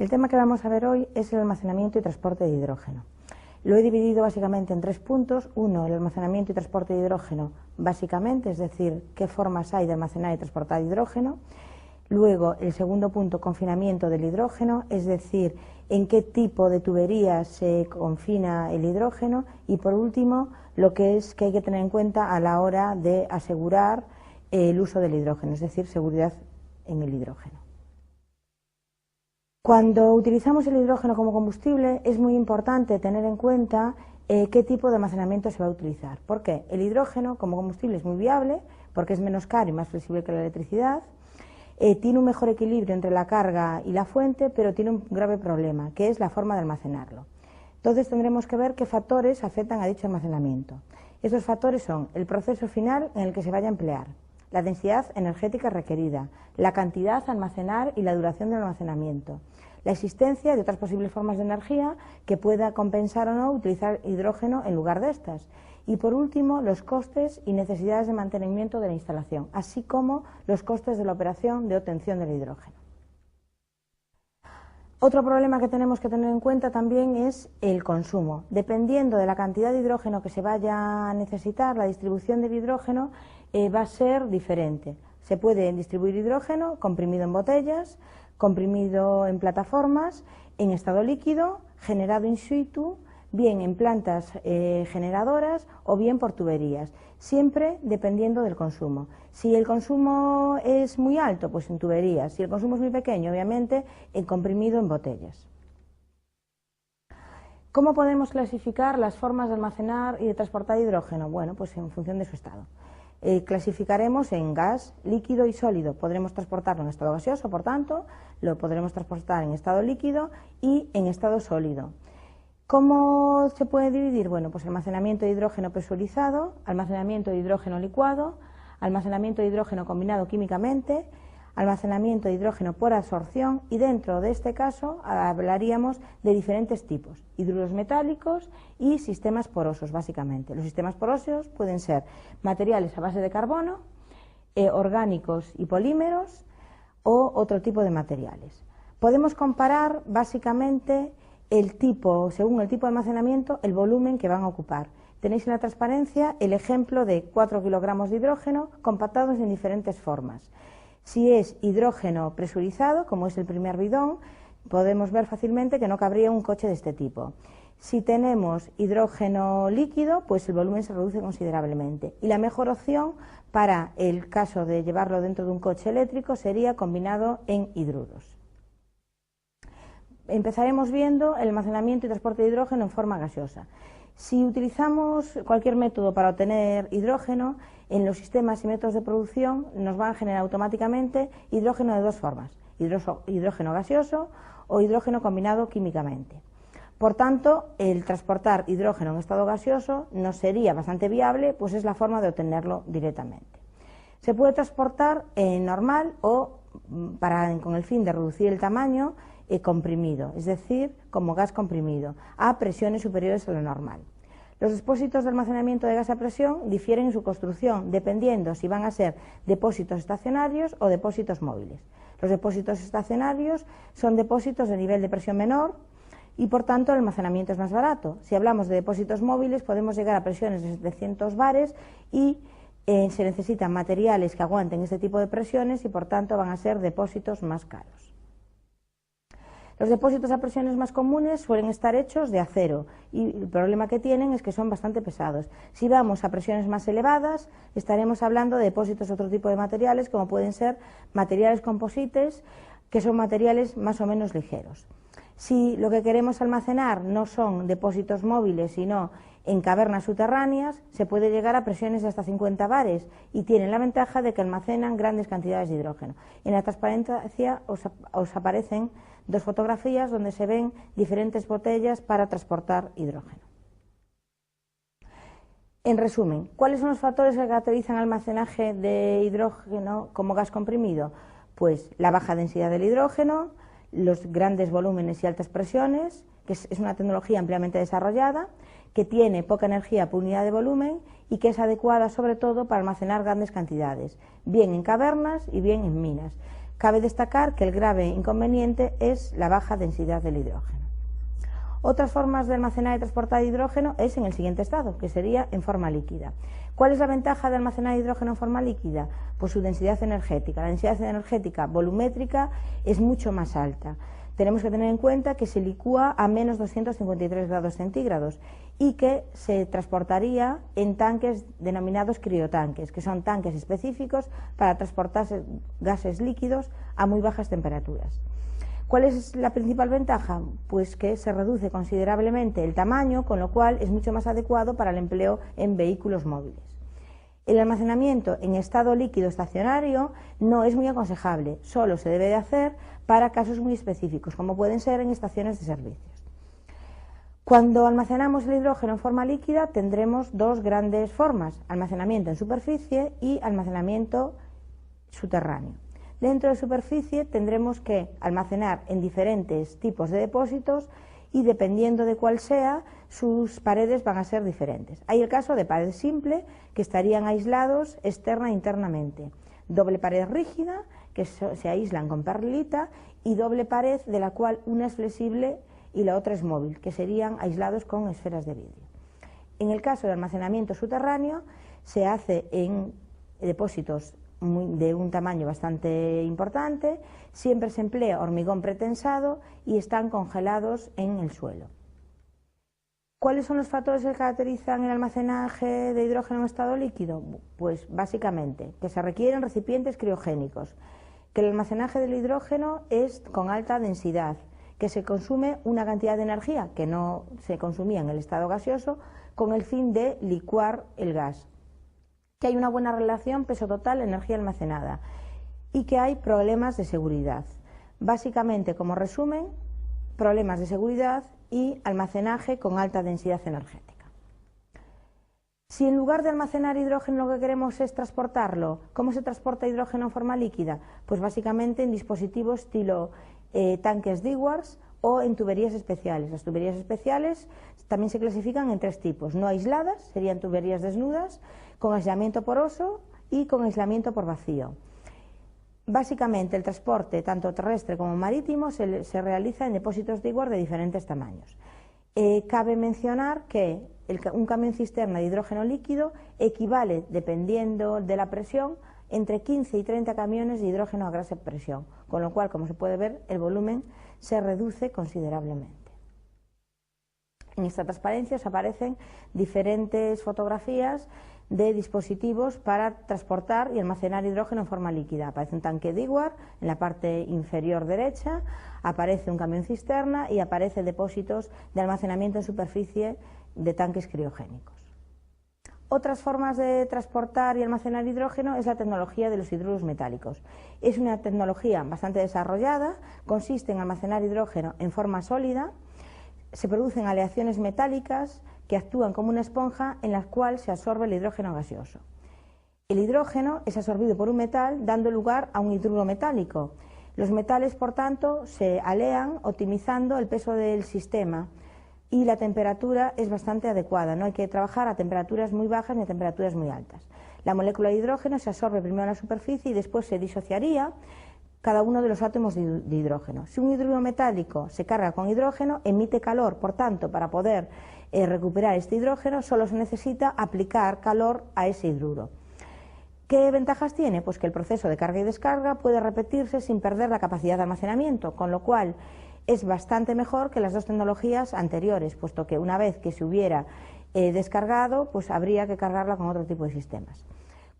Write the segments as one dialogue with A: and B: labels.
A: El tema que vamos a ver hoy es el almacenamiento y transporte de hidrógeno. Lo he dividido básicamente en 3 puntos. Uno, el almacenamiento y transporte de hidrógeno básicamente, es decir, qué formas hay de almacenar y transportar hidrógeno. Luego, el segundo punto, confinamiento del hidrógeno, es decir, en qué tipo de tuberías se confina el hidrógeno. Y por último, lo que hay que tener en cuenta a la hora de asegurar el uso del hidrógeno, es decir, seguridad en el hidrógeno. Cuando utilizamos el hidrógeno como combustible es muy importante tener en cuenta qué tipo de almacenamiento se va a utilizar. ¿Por qué? El hidrógeno como combustible es muy viable porque es menos caro y más flexible que la electricidad. Tiene un mejor equilibrio entre la carga y la fuente, pero tiene un grave problema, que es la forma de almacenarlo. Entonces tendremos que ver qué factores afectan a dicho almacenamiento. Estos factores son el proceso final en el que se vaya a emplear, la densidad energética requerida, la cantidad a almacenar y la duración del almacenamiento, la existencia de otras posibles formas de energía que pueda compensar o no utilizar hidrógeno en lugar de estas. Y por último, los costes y necesidades de mantenimiento de la instalación, así como los costes de la operación de obtención del hidrógeno. Otro problema que tenemos que tener en cuenta también es el consumo. Dependiendo de la cantidad de hidrógeno que se vaya a necesitar, la distribución del hidrógeno va a ser diferente. Se puede distribuir hidrógeno comprimido en botellas, comprimido en plataformas, en estado líquido, generado in situ, bien en plantas generadoras o bien por tuberías, siempre dependiendo del consumo. Si el consumo es muy alto, pues en tuberías; si el consumo es muy pequeño, obviamente en comprimido en botellas. ¿Cómo podemos clasificar las formas de almacenar y de transportar hidrógeno? Bueno, pues en función de su estado. Clasificaremos en gas, líquido y sólido. Podremos transportarlo en estado gaseoso, por tanto, lo podremos transportar en estado líquido y en estado sólido. ¿Cómo se puede dividir? Bueno, pues almacenamiento de hidrógeno presurizado, almacenamiento de hidrógeno licuado, almacenamiento de hidrógeno combinado químicamente, almacenamiento de hidrógeno por absorción, y dentro de este caso hablaríamos de diferentes tipos: hidruros metálicos y sistemas porosos, básicamente. Los sistemas porosos pueden ser materiales a base de carbono, orgánicos y polímeros, o otro tipo de materiales. Podemos comparar básicamente el tipo, según el tipo de almacenamiento, el volumen que van a ocupar. Tenéis en la transparencia el ejemplo de 4 kilogramos de hidrógeno compactados en diferentes formas. Si es hidrógeno presurizado, como es el primer bidón, podemos ver fácilmente que no cabría un coche de este tipo. Si tenemos hidrógeno líquido, pues el volumen se reduce considerablemente. Y la mejor opción para el caso de llevarlo dentro de un coche eléctrico sería combinado en hidruros. Empezaremos viendo el almacenamiento y transporte de hidrógeno en forma gaseosa. Si utilizamos cualquier método para obtener hidrógeno, en los sistemas y métodos de producción nos van a generar automáticamente hidrógeno de dos formas: hidrógeno gaseoso o hidrógeno combinado químicamente. Por tanto, el transportar hidrógeno en estado gaseoso nos sería bastante viable, pues es la forma de obtenerlo directamente. Se puede transportar normal o, con el fin de reducir el tamaño, comprimido, es decir, como gas comprimido, a presiones superiores a lo normal. Los depósitos de almacenamiento de gas a presión difieren en su construcción, dependiendo si van a ser depósitos estacionarios o depósitos móviles. Los depósitos estacionarios son depósitos de nivel de presión menor y, por tanto, el almacenamiento es más barato. Si hablamos de depósitos móviles, podemos llegar a presiones de 700 bares y se necesitan materiales que aguanten este tipo de presiones y, por tanto, van a ser depósitos más caros. Los depósitos a presiones más comunes suelen estar hechos de acero y el problema que tienen es que son bastante pesados. Si vamos a presiones más elevadas, estaremos hablando de depósitos de otro tipo de materiales, como pueden ser materiales composites, que son materiales más o menos ligeros. Si lo que queremos almacenar no son depósitos móviles, sino en cavernas subterráneas, se puede llegar a presiones de hasta 50 bares y tienen la ventaja de que almacenan grandes cantidades de hidrógeno. En la transparencia os aparecen dos fotografías donde se ven diferentes botellas para transportar hidrógeno. En resumen, ¿cuáles son los factores que caracterizan el almacenaje de hidrógeno como gas comprimido? Pues la baja densidad del hidrógeno, los grandes volúmenes y altas presiones, que es una tecnología ampliamente desarrollada, que tiene poca energía por unidad de volumen y que es adecuada sobre todo para almacenar grandes cantidades, bien en cavernas y bien en minas. Cabe destacar que el grave inconveniente es la baja densidad del hidrógeno. Otras formas de almacenar y transportar hidrógeno es en el siguiente estado, que sería en forma líquida. ¿Cuál es la ventaja de almacenar hidrógeno en forma líquida? Pues su densidad energética. La densidad energética volumétrica es mucho más alta. Tenemos que tener en cuenta que se licúa a menos 253 grados centígrados y que se transportaría en tanques denominados criotanques, que son tanques específicos para transportar gases líquidos a muy bajas temperaturas. ¿Cuál es la principal ventaja? Pues que se reduce considerablemente el tamaño, con lo cual es mucho más adecuado para el empleo en vehículos móviles. El almacenamiento en estado líquido estacionario no es muy aconsejable, solo se debe de hacer para casos muy específicos, como pueden ser en estaciones de servicios. Cuando almacenamos el hidrógeno en forma líquida tendremos dos grandes formas, almacenamiento en superficie y almacenamiento subterráneo. Dentro de superficie tendremos que almacenar en diferentes tipos de depósitos y dependiendo de cuál sea, sus paredes van a ser diferentes. Hay el caso de pared simple, que estarían aislados externa e internamente. Doble pared rígida, que se aíslan con perlita, y doble pared de la cual una es flexible y la otra es móvil, que serían aislados con esferas de vidrio. En el caso de almacenamiento subterráneo, se hace en depósitos de un tamaño bastante importante, siempre se emplea hormigón pretensado y están congelados en el suelo. ¿Cuáles son los factores que caracterizan el almacenaje de hidrógeno en estado líquido? Pues básicamente que se requieren recipientes criogénicos, que el almacenaje del hidrógeno es con alta densidad, que se consume una cantidad de energía que no se consumía en el estado gaseoso con el fin de licuar el gas, que hay una buena relación peso total energía almacenada y que hay problemas de seguridad. Básicamente, como resumen, problemas de seguridad y almacenaje con alta densidad energética. Si en lugar de almacenar hidrógeno lo que queremos es transportarlo, ¿cómo se transporta hidrógeno en forma líquida? Pues básicamente en dispositivos estilo tanques Dewars o en tuberías especiales. Las tuberías especiales también se clasifican en tres tipos: no aisladas, serían tuberías desnudas, con aislamiento poroso y con aislamiento por vacío. Básicamente el transporte tanto terrestre como marítimo se realiza en depósitos Dewar de diferentes tamaños. Cabe mencionar que un camión cisterna de hidrógeno líquido equivale, dependiendo de la presión, entre 15 y 30 camiones de hidrógeno a gran presión, con lo cual, como se puede ver, el volumen se reduce considerablemente. En esta transparencia os aparecen diferentes fotografías de dispositivos para transportar y almacenar hidrógeno en forma líquida. Aparece un tanque Dewar en la parte inferior derecha, aparece un camión cisterna y aparece depósitos de almacenamiento en superficie de tanques criogénicos. Otras formas de transportar y almacenar hidrógeno es la tecnología de los hidruros metálicos. Es una tecnología bastante desarrollada, consiste en almacenar hidrógeno en forma sólida, se producen aleaciones metálicas que actúan como una esponja en la cual se absorbe el hidrógeno gaseoso. El hidrógeno es absorbido por un metal dando lugar a un hidruro metálico. Los metales, por tanto, se alean optimizando el peso del sistema y la temperatura es bastante adecuada, no hay que trabajar a temperaturas muy bajas ni a temperaturas muy altas. La molécula de hidrógeno se absorbe primero en la superficie y después se disociaría cada uno de los átomos de hidrógeno. Si un hidruro metálico se carga con hidrógeno, emite calor, por tanto, para poder recuperar este hidrógeno solo se necesita aplicar calor a ese hidruro. ¿Qué ventajas tiene? Pues que el proceso de carga y descarga puede repetirse sin perder la capacidad de almacenamiento, con lo cual es bastante mejor que las dos tecnologías anteriores, puesto que una vez que se hubiera descargado, pues habría que cargarla con otro tipo de sistemas.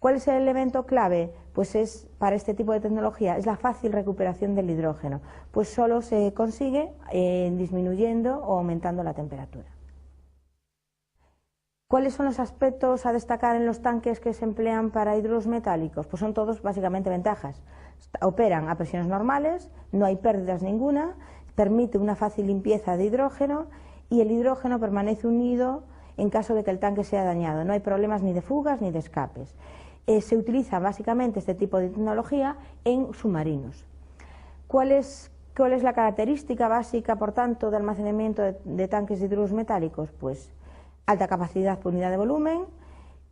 A: ¿Cuál es el elemento clave? Pues es, para este tipo de tecnología, es la fácil recuperación del hidrógeno, pues solo se consigue disminuyendo o aumentando la temperatura. ¿Cuáles son los aspectos a destacar en los tanques que se emplean para hidruros metálicos? Pues son todos básicamente ventajas. Operan a presiones normales, no hay pérdidas ninguna, permite una fácil limpieza de hidrógeno y el hidrógeno permanece unido en caso de que el tanque sea dañado. No hay problemas ni de fugas ni de escapes. Se utiliza básicamente este tipo de tecnología en submarinos. ¿Cuál es la característica básica, por tanto, de almacenamiento de tanques de hidruros metálicos? Pues alta capacidad por unidad de volumen.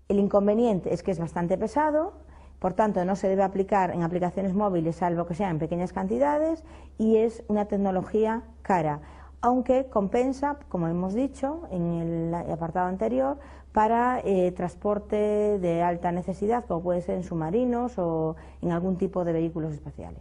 A: El inconveniente es que es bastante pesado, Por tanto, no se debe aplicar en aplicaciones móviles salvo que sea en pequeñas cantidades y es una tecnología cara, aunque compensa, como hemos dicho en el apartado anterior, para transporte de alta necesidad, como puede ser en submarinos o en algún tipo de vehículos espaciales.